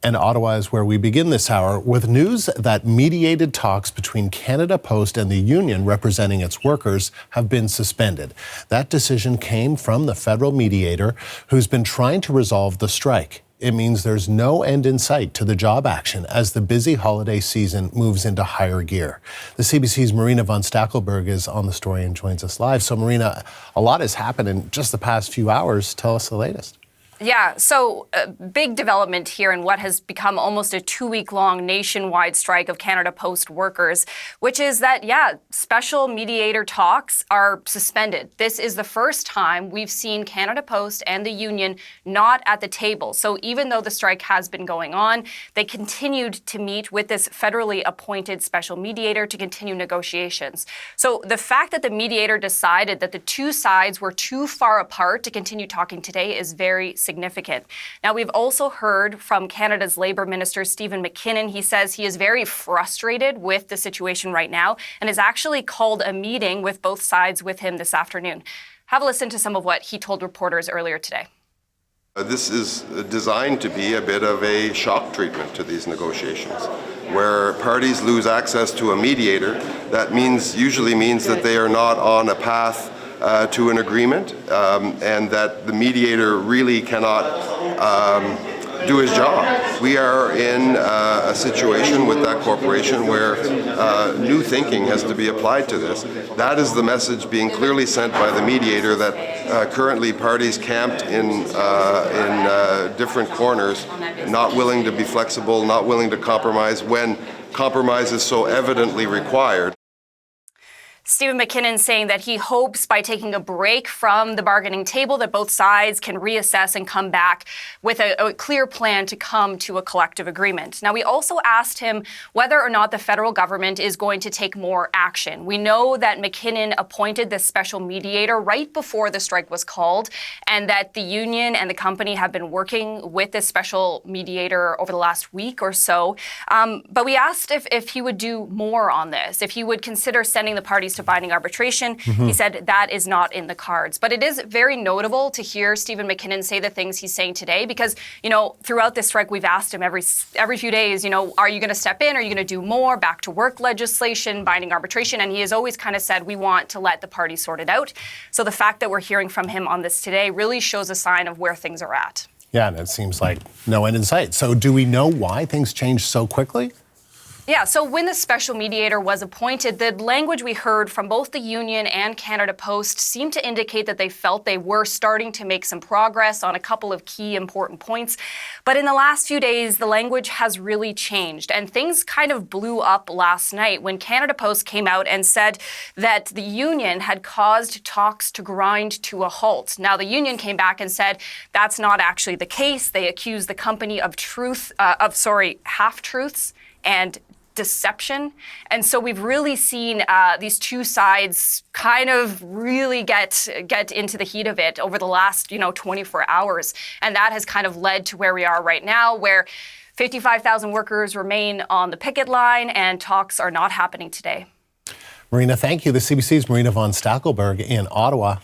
And Ottawa is where we begin this hour with news that mediated talks between Canada Post and the union representing its workers have been suspended. That decision came from the federal mediator who's been trying to resolve the strike. It means there's no end in sight to the job action as the busy holiday season moves into higher gear. The CBC's Marina von Stackelberg is on the story and joins us live. So Marina, a lot has happened in just the past few hours. Tell us the latest. Yeah, so a big development here in what has become almost a 2-week-long nationwide strike of Canada Post workers, which is that, special mediator talks are suspended. This is the first time we've seen Canada Post and the union not at the table. So even though the strike has been going on, they continued to meet with this federally appointed special mediator to continue negotiations. So the fact that the mediator decided that the two sides were too far apart to continue talking today is very significant. Now, we've also heard from Canada's Labour Minister Steven MacKinnon. He says he is very frustrated with the situation right now and has actually called a meeting with both sides with him this afternoon. Have a listen to some of what he told reporters earlier today. This is designed to be a bit of a shock treatment to these negotiations. Where parties lose access to a mediator, that usually means that they are not on a path to an agreement, and that the mediator really cannot do his job. We are in a situation with that corporation where new thinking has to be applied to this. That is the message being clearly sent by the mediator, that currently parties camped in different corners, not willing to be flexible, not willing to compromise when compromise is so evidently required. Steven MacKinnon saying that he hopes by taking a break from the bargaining table that both sides can reassess and come back with a clear plan to come to a collective agreement. Now, we also asked him whether or not the federal government is going to take more action. We know that MacKinnon appointed this special mediator right before the strike was called, and that the union and the company have been working with this special mediator over the last week or so. But we asked if he would do more on this, if he would consider sending the parties to binding arbitration. He said that is not in the cards. But it is very notable to hear Steven MacKinnon say the things he's saying today because, throughout this strike, we've asked him every few days, are you going to step in? Are you going to do more? Back to work legislation, binding arbitration. And he has always kind of said, we want to let the parties sort it out. So the fact that we're hearing from him on this today really shows a sign of where things are at. Yeah, and it seems like no end in sight. So do we know why things changed so quickly? Yeah, so when the special mediator was appointed, the language we heard from both the union and Canada Post seemed to indicate that they felt they were starting to make some progress on a couple of key important points. But in the last few days, the language has really changed. And things kind of blew up last night when Canada Post came out and said that the union had caused talks to grind to a halt. Now, the union came back and said that's not actually the case. They accused the company of half-truths and deception. And so we've really seen these two sides kind of really get into the heat of it over the last, 24 hours. And that has kind of led to where we are right now, where 55,000 workers remain on the picket line and talks are not happening today. Marina, thank you. The CBC's Marina von Stackelberg in Ottawa.